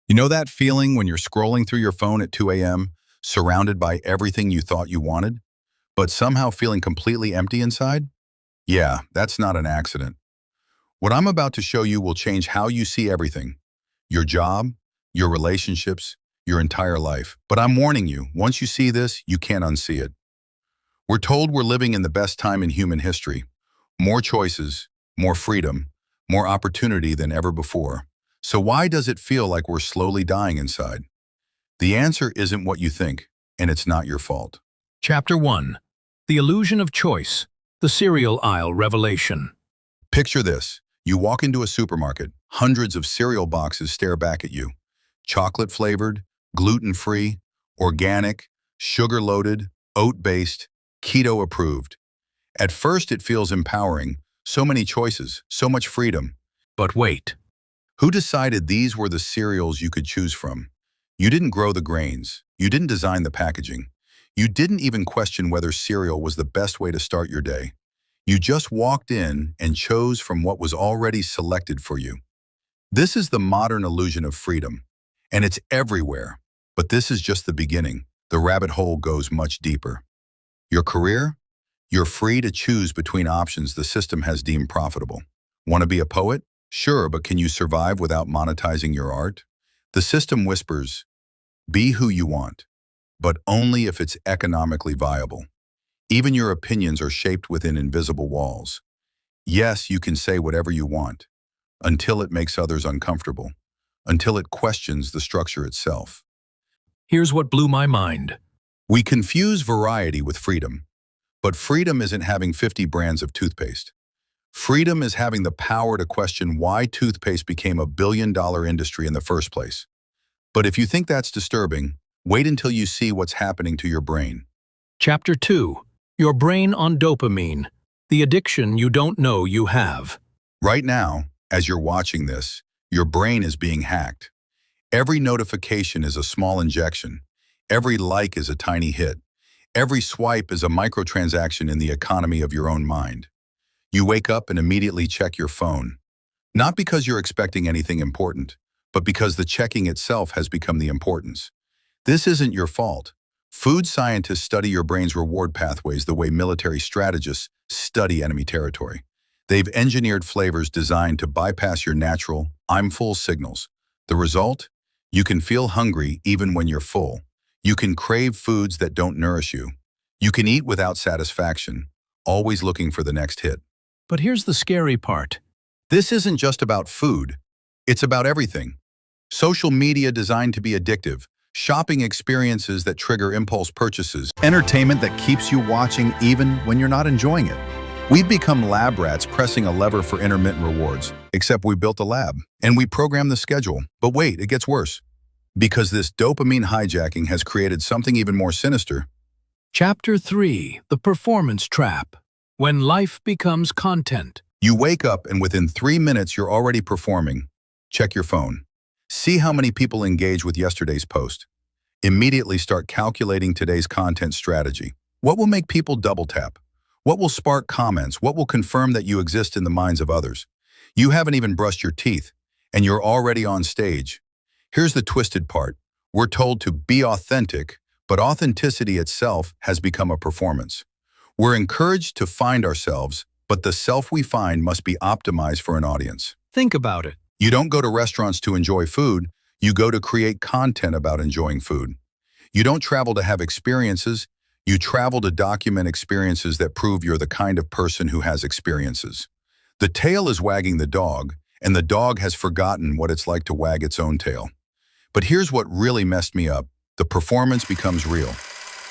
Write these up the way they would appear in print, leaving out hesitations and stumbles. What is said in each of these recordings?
You know that feeling when you're scrolling through your phone at 2 a.m., surrounded by everything you thought you wanted, but somehow feeling completely empty inside? Yeah, that's not an accident. What I'm about to show you will change how you see everything. Your job, your relationships, your entire life. But I'm warning you, once you see this, you can't unsee it. We're told we're living in the best time in human history. More choices, more freedom, more opportunity than ever before. So why does it feel like we're slowly dying inside? The answer isn't what you think, and it's not your fault. Chapter 1. The Illusion of Choice. The Cereal Aisle Revelation. Picture this. You walk into a supermarket, hundreds of cereal boxes stare back at you. Chocolate-flavored, gluten-free, organic, sugar-loaded, oat-based, keto-approved. At first it feels empowering. So many choices, so much freedom. But wait. Who decided these were the cereals you could choose from? You didn't grow the grains. You didn't design the packaging. You didn't even question whether cereal was the best way to start your day. You just walked in and chose from what was already selected for you. This is the modern illusion of freedom, and it's everywhere. But this is just the beginning. The rabbit hole goes much deeper. Your career? You're free to choose between options the system has deemed profitable. Want to be a poet? Sure, but can you survive without monetizing your art? The system whispers, be who you want, but only if it's economically viable. Even your opinions are shaped within invisible walls. Yes, you can say whatever you want, until it makes others uncomfortable, until it questions the structure itself. Here's what blew my mind. We confuse variety with freedom, but freedom isn't having 50 brands of toothpaste. Freedom is having the power to question why toothpaste became a billion-dollar industry in the first place. But if you think that's disturbing, wait until you see what's happening to your brain. Chapter 2. Your Brain on Dopamine. The Addiction You Don't Know You Have. Right now, as you're watching this, your brain is being hacked. Every notification is a small injection. Every like is a tiny hit. Every swipe is a microtransaction in the economy of your own mind. You wake up and immediately check your phone. Not because you're expecting anything important, but because the checking itself has become the importance. This isn't your fault. Food scientists study your brain's reward pathways the way military strategists study enemy territory. They've engineered flavors designed to bypass your natural, I'm full signals. The result? You can feel hungry even when you're full. You can crave foods that don't nourish you. You can eat without satisfaction, always looking for the next hit. But here's the scary part. This isn't just about food. It's about everything. Social media designed to be addictive, shopping experiences that trigger impulse purchases, entertainment that keeps you watching even when you're not enjoying it. We've become lab rats pressing a lever for intermittent rewards, except we built a lab, and we programmed the schedule. But wait, it gets worse. Because this dopamine hijacking has created something even more sinister. Chapter 3. The Performance Trap. When life becomes content. You wake up and within 3 minutes you're already performing. Check your phone. See how many people engage with yesterday's post. Immediately start calculating today's content strategy. What will make people double tap? What will spark comments? What will confirm that you exist in the minds of others? You haven't even brushed your teeth, and you're already on stage. Here's the twisted part. We're told to be authentic, but authenticity itself has become a performance. We're encouraged to find ourselves, but the self we find must be optimized for an audience. Think about it. You don't go to restaurants to enjoy food, you go to create content about enjoying food. You don't travel to have experiences, you travel to document experiences that prove you're the kind of person who has experiences. The tail is wagging the dog, and the dog has forgotten what it's like to wag its own tail. But here's what really messed me up. The performance becomes real.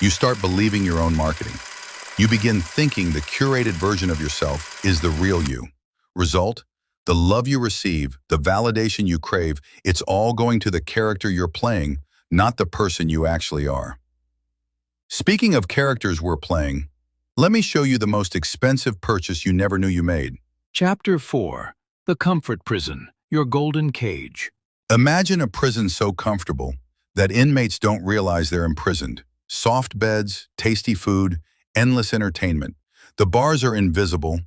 You start believing your own marketing. You begin thinking the curated version of yourself is the real you. Result? The love you receive, the validation you crave, it's all going to the character you're playing, not the person you actually are. Speaking of characters we're playing, let me show you the most expensive purchase you never knew you made. Chapter 4. The Comfort Prison. Your Golden Cage. Imagine a prison so comfortable that inmates don't realize they're imprisoned. Soft beds, tasty food, endless entertainment. The bars are invisible,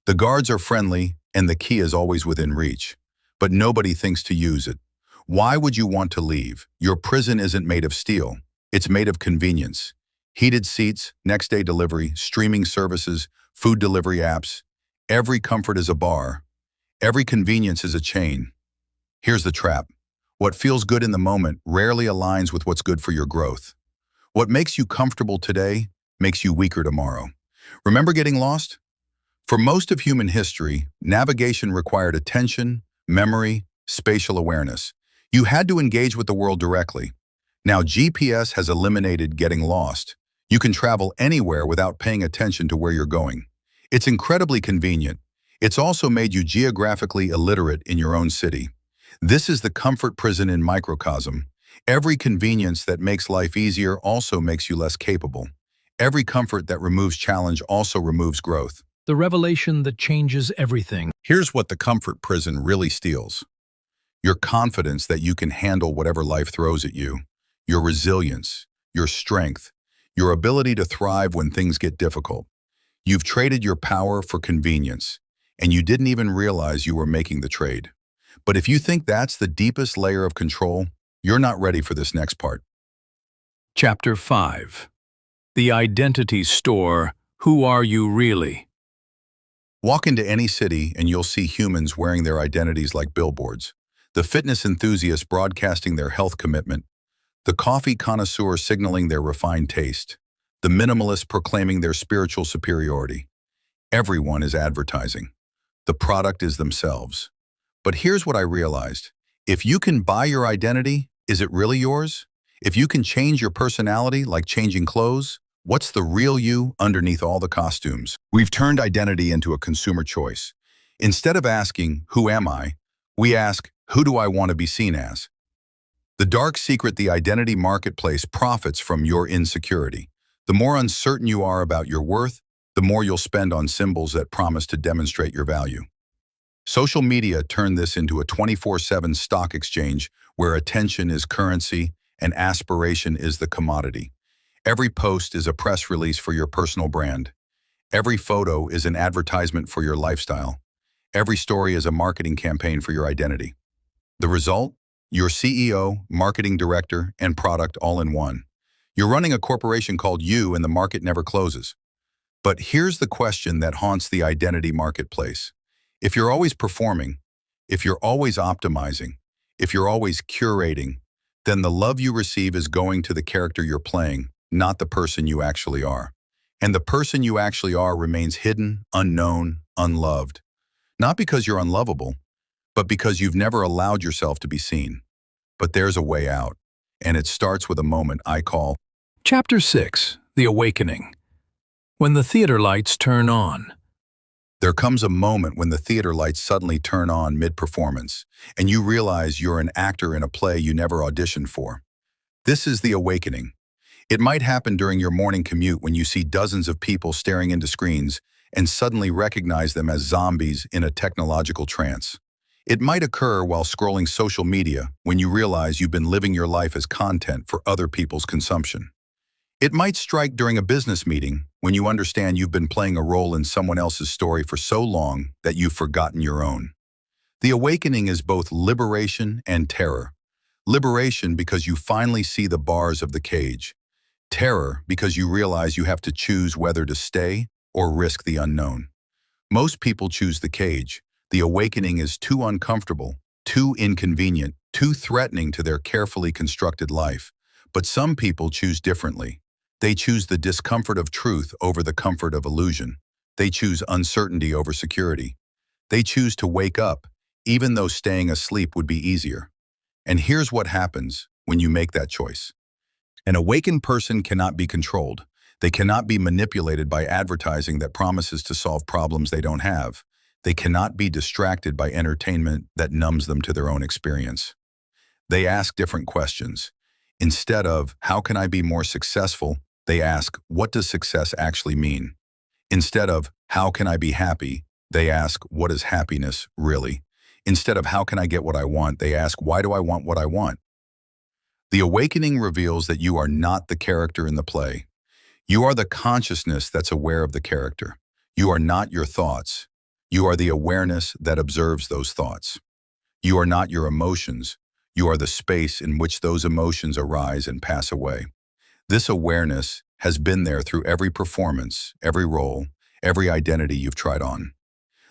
the guards are friendly, and the key is always within reach. But nobody thinks to use it. Why would you want to leave? Your prison isn't made of steel. It's made of convenience. Heated seats, next-day delivery, streaming services, food delivery apps. Every comfort is a bar. Every convenience is a chain. Here's the trap. What feels good in the moment rarely aligns with what's good for your growth. What makes you comfortable today makes you weaker tomorrow. Remember getting lost? For most of human history, navigation required attention, memory, spatial awareness. You had to engage with the world directly. Now GPS has eliminated getting lost. You can travel anywhere without paying attention to where you're going. It's incredibly convenient. It's also made you geographically illiterate in your own city. This is the comfort prison in microcosm. Every convenience that makes life easier also makes you less capable. Every comfort that removes challenge also removes growth. The revelation that changes everything. Here's what the comfort prison really steals. Your confidence that you can handle whatever life throws at you. Your resilience, your strength, your ability to thrive when things get difficult. You've traded your power for convenience, and you didn't even realize you were making the trade. But if you think that's the deepest layer of control, you're not ready for this next part. Chapter 5. The Identity Store. Who are you really? Walk into any city and you'll see humans wearing their identities like billboards. The fitness enthusiast broadcasting their health commitment. The coffee connoisseur signaling their refined taste. The minimalist proclaiming their spiritual superiority. Everyone is advertising. The product is themselves. But here's what I realized. If you can buy your identity, is it really yours? If you can change your personality like changing clothes, what's the real you underneath all the costumes? We've turned identity into a consumer choice. Instead of asking, who am I? We ask, who do I want to be seen as? The dark secret, the identity marketplace profits from your insecurity. The more uncertain you are about your worth, the more you'll spend on symbols that promise to demonstrate your value. Social media turned this into a 24/7 stock exchange where attention is currency and aspiration is the commodity. Every post is a press release for your personal brand. Every photo is an advertisement for your lifestyle. Every story is a marketing campaign for your identity. The result? Your CEO, marketing director, and product all in one. You're running a corporation called you and the market never closes. But here's the question that haunts the identity marketplace. If you're always performing, if you're always optimizing, if you're always curating, then the love you receive is going to the character you're playing, not the person you actually are. And the person you actually are remains hidden, unknown, unloved. Not because you're unlovable, but because you've never allowed yourself to be seen. But there's a way out, and it starts with a moment I call Chapter 6. The Awakening. When the theater lights turn on. There comes a moment when the theater lights suddenly turn on mid-performance, and you realize you're an actor in a play you never auditioned for. This is the awakening. It might happen during your morning commute when you see dozens of people staring into screens and suddenly recognize them as zombies in a technological trance. It might occur while scrolling social media when you realize you've been living your life as content for other people's consumption. It might strike during a business meeting when you understand you've been playing a role in someone else's story for so long that you've forgotten your own. The awakening is both liberation and terror. Liberation because you finally see the bars of the cage. Terror because you realize you have to choose whether to stay or risk the unknown. Most people choose the cage. The awakening is too uncomfortable, too inconvenient, too threatening to their carefully constructed life. But some people choose differently. They choose the discomfort of truth over the comfort of illusion. They choose uncertainty over security. They choose to wake up, even though staying asleep would be easier. And here's what happens when you make that choice. An awakened person cannot be controlled. They cannot be manipulated by advertising that promises to solve problems they don't have. They cannot be distracted by entertainment that numbs them to their own experience. They ask different questions. Instead of, how can I be more successful? They ask, what does success actually mean? Instead of, how can I be happy? They ask, what is happiness really? Instead of, how can I get what I want? They ask, why do I want what I want? The awakening reveals that you are not the character in the play. You are the consciousness that's aware of the character. You are not your thoughts. You are the awareness that observes those thoughts. You are not your emotions. You are the space in which those emotions arise and pass away. This awareness has been there through every performance, every role, every identity you've tried on.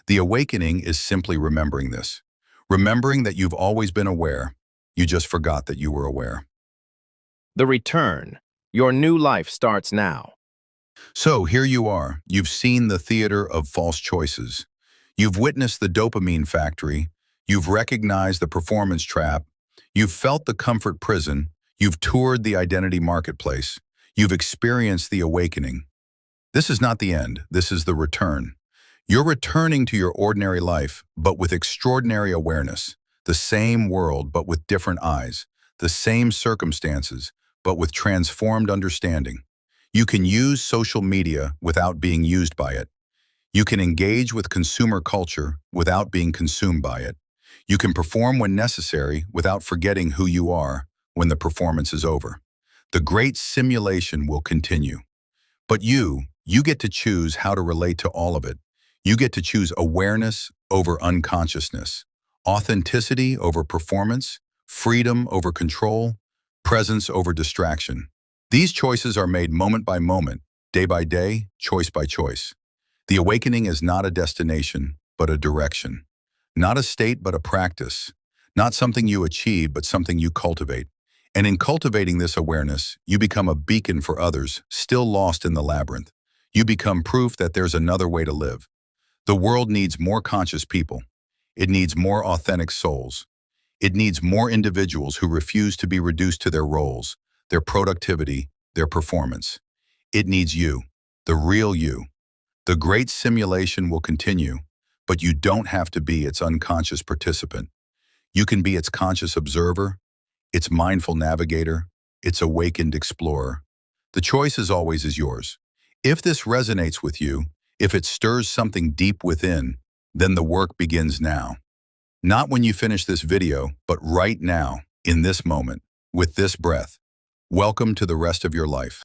The awakening is simply remembering this. Remembering that you've always been aware. You just forgot that you were aware. The return. Your new life starts now. So here you are. You've seen the theater of false choices. You've witnessed the dopamine factory. You've recognized the performance trap. You've felt the comfort prison. You've toured the identity marketplace. You've experienced the awakening. This is not the end. This is the return. You're returning to your ordinary life, but with extraordinary awareness. The same world, but with different eyes. The same circumstances, but with transformed understanding. You can use social media without being used by it. You can engage with consumer culture without being consumed by it. You can perform when necessary without forgetting who you are when the performance is over. The great simulation will continue. But you get to choose how to relate to all of it. You get to choose awareness over unconsciousness, authenticity over performance, freedom over control, presence over distraction. These choices are made moment by moment, day by day, choice by choice. The awakening is not a destination, but a direction. Not a state, but a practice. Not something you achieve, but something you cultivate. And in cultivating this awareness, you become a beacon for others still lost in the labyrinth. You become proof that there's another way to live. The world needs more conscious people. It needs more authentic souls. It needs more individuals who refuse to be reduced to their roles, their productivity, their performance. It needs you, the real you. The great simulation will continue, but you don't have to be its unconscious participant. You can be its conscious observer, its mindful navigator, its awakened explorer. The choice is always yours. If this resonates with you, if it stirs something deep within, then the work begins now. Not when you finish this video, but right now, in this moment, with this breath. Welcome to the rest of your life.